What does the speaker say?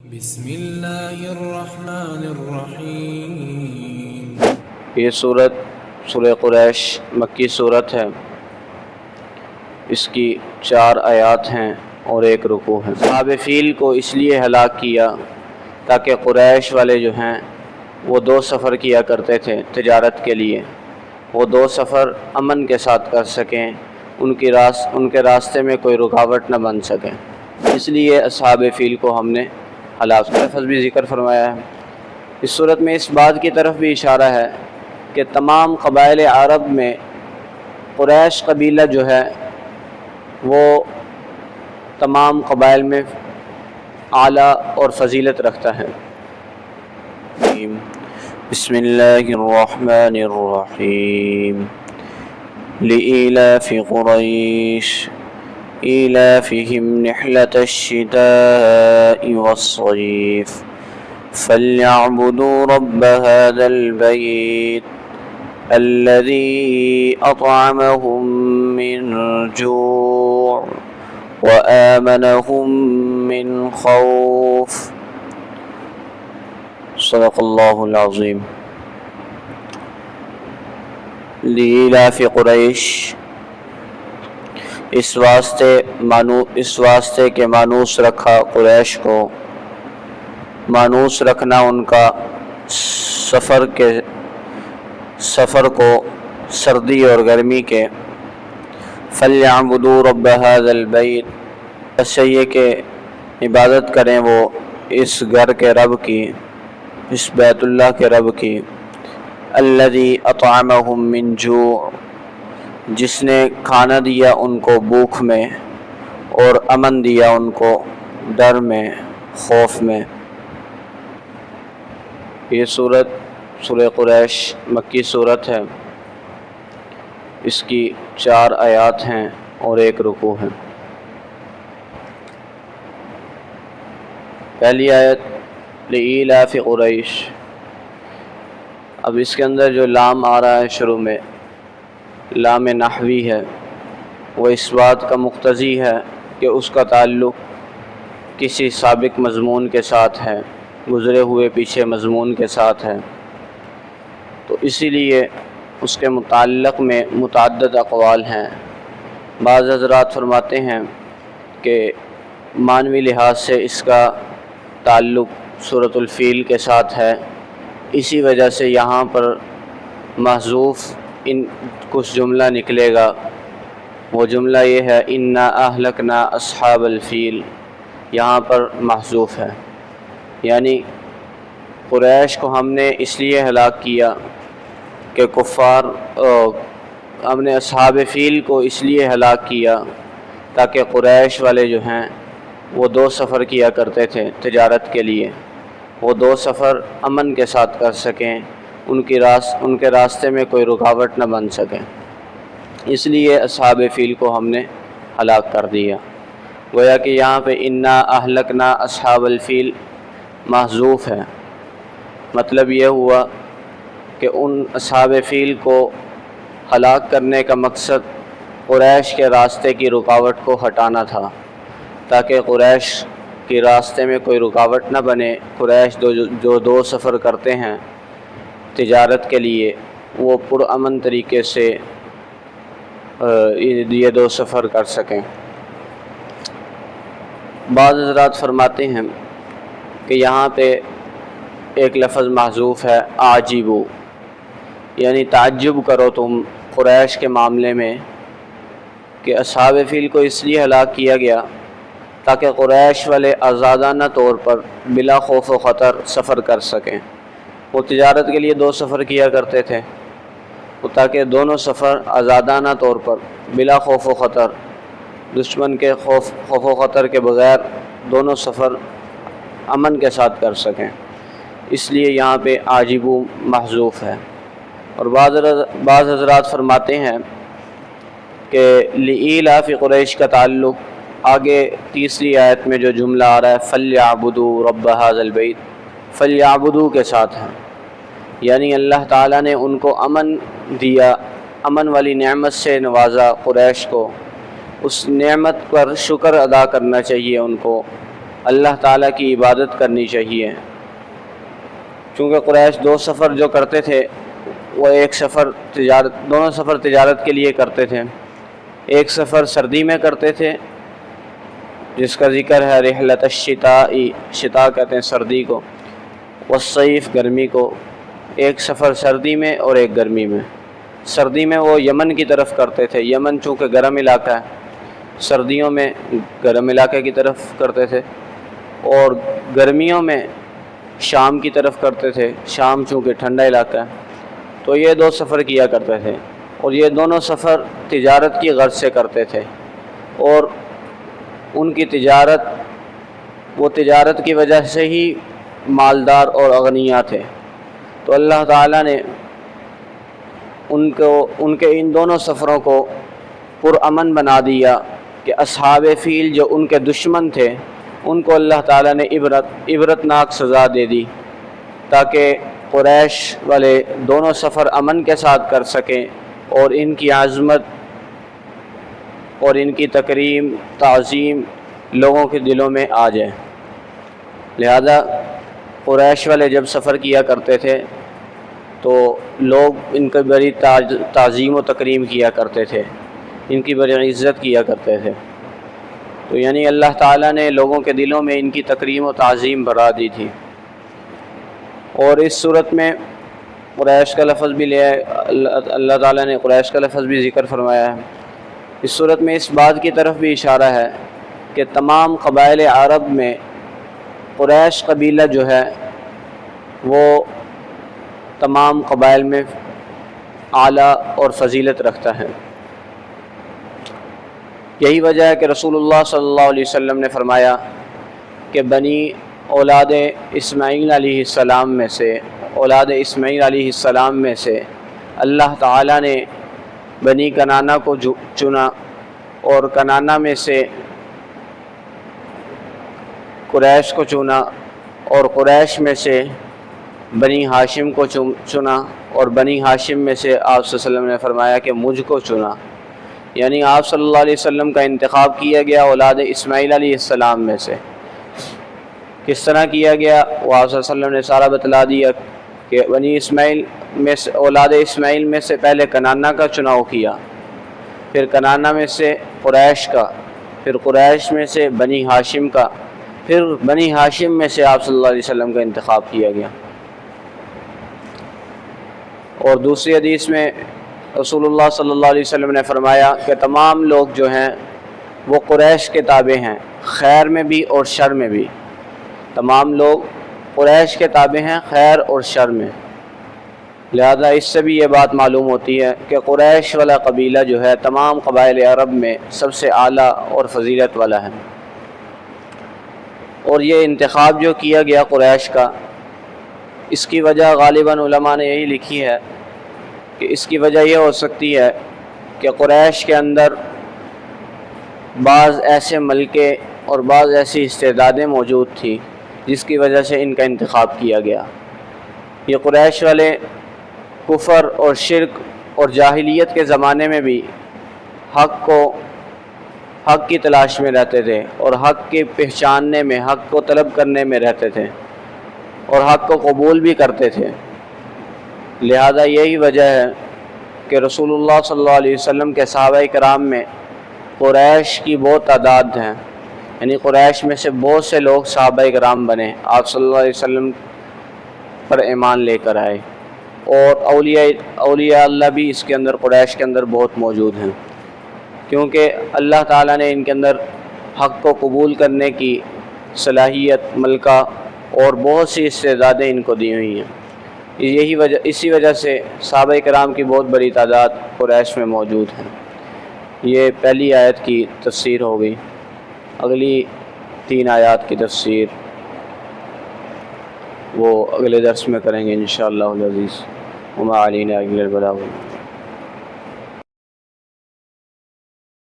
بسم اللہ الرحمن الرحیم۔ یہ سورہ قریش مکی صورت ہے۔ اس کی 4 آیات ہیں اور 1 رکوع ہے۔ اصحاب فیل کو اس لیے ہلاک کیا تاکہ قریش والے جو ہیں وہ 2 سفر کیا کرتے تھے تجارت کے لیے، وہ 2 سفر امن کے ساتھ کر سکیں، ان کے راستے میں کوئی رکاوٹ نہ بن سکے، اس لیے اصحاب فیل کو ہم نے ہلاک لفظ بھی ذکر فرمایا ہے۔ اس صورت میں اس بات کی طرف بھی اشارہ ہے کہ تمام قبائل عرب میں قریش قبیلہ جو ہے وہ تمام قبائل میں اعلیٰ اور فضیلت رکھتا ہے۔ بسم اللہ الرحمن الرحیم۔ لإيلاف قریش إيلافهم رحلة الشتاء والصيف فليعبدوا رب هذا البيت الذي أطعمهم من جوع وآمنهم من خوف صدق اللہ العظیم۔ لإيلاف قریش اس واسطے کہ مانوس رکھا قریش کو، مانوس رکھنا ان کا سفر کو سردی اور گرمی کے۔ فَلْيَعْبُدُوا رَبَّ هَذَا الْبَيْتِ، ایسے یہ کہ عبادت کریں وہ اس گھر کے رب کی، اس بیت اللہ کے رب کی۔ الَّذِي أَطْعَمَهُم مِّن جُوعٍ، جس نے کھانا دیا ان کو بھوک میں اور امن دیا ان کو ڈر میں، خوف میں۔ یہ سورہ قریش مکی صورت ہے۔ اس کی 4 آیات ہیں اور 1 رکوع ہے۔ پہلی آیت لإیلاف قریش، اب اس کے اندر جو لام آ رہا ہے شروع میں، لام نحوی ہے، وہ اس بات کا مقتضی ہے کہ اس کا تعلق کسی سابق مضمون کے ساتھ ہے، گزرے ہوئے پیچھے مضمون کے ساتھ ہے، تو اسی لیے اس کے متعلق میں متعدد اقوال ہیں۔ بعض حضرات فرماتے ہیں کہ معنوی لحاظ سے اس کا تعلق سورۃ الفیل کے ساتھ ہے، اسی وجہ سے یہاں پر محذوف کچھ جملہ نکلے گا۔ وہ جملہ یہ ہے اِنَّا أَهْلَكْنَا أَصْحَابَ الْفِيلِ، یہاں پر محذوف ہے، یعنی قریش کو ہم نے اس لیے ہلاک کیا کہ ہم نے اصحاب فیل کو اس لیے ہلاک کیا تاکہ قریش والے جو ہیں وہ 2 سفر کیا کرتے تھے تجارت کے لیے، وہ 2 سفر امن کے ساتھ کر سکیں، ان کے راستے میں کوئی رکاوٹ نہ بن سکے، اس لیے اصحاب فیل کو ہم نے ہلاک کر دیا۔ گویا کہ یہاں پہ اِنَّا أَهْلَكْنَا أَصْحَابَ الْفِيلِ محذوف ہے، مطلب یہ ہوا کہ ان اصحاب فیل کو ہلاک کرنے کا مقصد قریش کے راستے کی رکاوٹ کو ہٹانا تھا، تاکہ قریش کے راستے میں کوئی رکاوٹ نہ بنے۔ قریش جو 2 سفر کرتے ہیں تجارت کے لیے، وہ پرامن طریقے سے یہ 2 سفر کر سکیں۔ بعض حضرات فرماتے ہیں کہ یہاں پہ ایک لفظ محذوف ہے عاجبو، یعنی تعجب کرو تم قریش کے معاملے میں کہ اصحاب فیل کو اس لیے ہلاک کیا گیا تاکہ قریش والے آزادانہ طور پر بلا خوف و خطر سفر کر سکیں۔ وہ تجارت کے لیے 2 سفر کیا کرتے تھے، تاکہ دونوں سفر آزادانہ طور پر بلا خوف و خطر، دشمن کے خوف و خطر کے بغیر دونوں سفر امن کے ساتھ کر سکیں، اس لیے یہاں پہ عاجبو محذوف ہے۔ اور بعض حضرات فرماتے ہیں کہ لإیلاف قریش کا تعلق آگے تیسری آیت میں جو جملہ آ رہا ہے فَلْيَعْبُدُوا رَبَّ هَذَا الْبَيْتِ، فَلْيَعْبُدُوا کے ساتھ ہے، یعنی اللہ تعالیٰ نے ان کو امن دیا، امن والی نعمت سے نوازا قریش کو، اس نعمت پر شکر ادا کرنا چاہیے ان کو اللہ تعالیٰ کی عبادت کرنی چاہیے، چونکہ قریش دو سفر جو کرتے تھے وہ ایک سفر دونوں سفر تجارت کے لیے کرتے تھے۔ ایک سفر سردی میں کرتے تھے جس کا ذکر ہے رحلۃ الشتاء، شتاء کہتے ہیں سردی کو، والصیف گرمی کو۔ ایک سفر سردی میں اور ایک گرمی میں۔ سردی میں وہ یمن کی طرف کرتے تھے، یمن چونکہ گرم علاقہ ہے، سردیوں میں گرم علاقے کی طرف کرتے تھے، اور گرمیوں میں شام کی طرف کرتے تھے، شام چونکہ ٹھنڈا علاقہ ہے۔ تو یہ دو سفر کیا کرتے تھے، اور یہ دونوں سفر تجارت کی غرض سے کرتے تھے، اور ان کی وہ تجارت کی وجہ سے ہی مالدار اور اغنیاء تھے۔ تو اللہ تعالیٰ نے ان کے ان دونوں سفروں کو پرامن بنا دیا کہ اصحاب فیل جو ان کے دشمن تھے ان کو اللہ تعالیٰ نے عبرتناک سزا دے دی، تاکہ قریش والے دونوں سفر امن کے ساتھ کر سکیں اور ان کی عظمت اور ان کی تکریم تعظیم لوگوں کے دلوں میں آ جائے۔ لہذا قریش والے جب سفر کیا کرتے تھے تو لوگ ان کی بڑی تعظیم و تکریم کیا کرتے تھے، ان کی بڑی عزت کیا کرتے تھے۔ تو یعنی اللہ تعالیٰ نے لوگوں کے دلوں میں ان کی تکریم و تعظیم بڑھا دی تھی۔ اور اس صورت میں قریش کا لفظ بھی لیا ہے، اللہ تعالیٰ نے قریش کا لفظ بھی ذکر فرمایا ہے۔ اس صورت میں اس بات کی طرف بھی اشارہ ہے کہ تمام قبائل عرب میں قریش قبیلہ جو ہے وہ تمام قبائل میں اعلیٰ اور فضیلت رکھتا ہے۔ یہی وجہ ہے کہ رسول اللہ صلی اللہ علیہ وسلم نے فرمایا کہ اولاد اسماعیل علیہ السلام میں سے اللہ تعالیٰ نے بنی کنانہ کو چنا، اور کنانہ میں سے قریش کو چنا، اور قریش میں سے بنی ہاشم کو چنا، اور بنی ہاشم میں سے آپ صلی اللہ علیہ وسلم نے فرمایا کہ مجھ کو چنا۔ یعنی آپ صلی اللہ علیہ وسلم کا انتخاب کیا گیا اولاد اسماعیل علیہ السلام میں سے۔ کس طرح کیا گیا وہ آپ صلی اللہ علیہ وسلم نے سارا بتلا دیا کہ بنی اسماعیل میں سے اولاد اسماعیل میں سے پہلے کنانہ کا چناؤ کیا، پھر کنانہ میں سے قریش کا، پھر قریش میں سے بنی ہاشم کا، پھر بنی ہاشم میں سے آپ صلی اللہ علیہ وسلم کا انتخاب کیا گیا۔ اور دوسری حدیث میں رسول اللہ صلی اللہ علیہ وسلم نے فرمایا کہ تمام لوگ جو ہیں وہ قریش کے تابع ہیں، خیر میں بھی اور شر میں بھی۔ تمام لوگ قریش کے تابع ہیں خیر اور شر میں۔ لہذا اس سے بھی یہ بات معلوم ہوتی ہے کہ قریش والا قبیلہ جو ہے تمام قبائل عرب میں سب سے اعلیٰ اور فضیلت والا ہے۔ اور یہ انتخاب جو کیا گیا قریش کا، اس کی وجہ غالباً علماء نے یہی لکھی ہے کہ اس کی وجہ یہ ہو سکتی ہے کہ قریش کے اندر بعض ایسے ملکے اور بعض ایسی استعدادیں موجود تھیں جس کی وجہ سے ان کا انتخاب کیا گیا۔ یہ قریش والے کفر اور شرک اور جاہلیت کے زمانے میں بھی حق کی تلاش میں رہتے تھے، اور حق کے پہچاننے میں، حق کو طلب کرنے میں رہتے تھے، اور حق کو قبول بھی کرتے تھے۔ لہذا یہی وجہ ہے کہ رسول اللہ صلی اللہ علیہ وسلم کے صحابہ کرام میں قریش کی بہت تعداد ہیں، یعنی قریش میں سے بہت سے لوگ صحابہ کرام بنے، آپ صلی اللہ علیہ وسلم پر ایمان لے کر آئے، اور اولیاء اللہ بھی اس کے اندر قریش کے اندر بہت موجود ہیں، کیونکہ اللہ تعالیٰ نے ان کے اندر حق کو قبول کرنے کی صلاحیت، ملکہ اور بہت سی استعدادیں ان کو دی ہوئی ہیں۔ اسی وجہ سے صحابہ کرام کی بہت بڑی تعداد قریش میں موجود ہیں۔ یہ پہلی آیت کی تفسیر ہو گئی۔ اگلی 3 آیات کی تفسیر وہ اگلے درس میں کریں گے انشاءاللہ العزیز۔ وما علینا الا البلاغ۔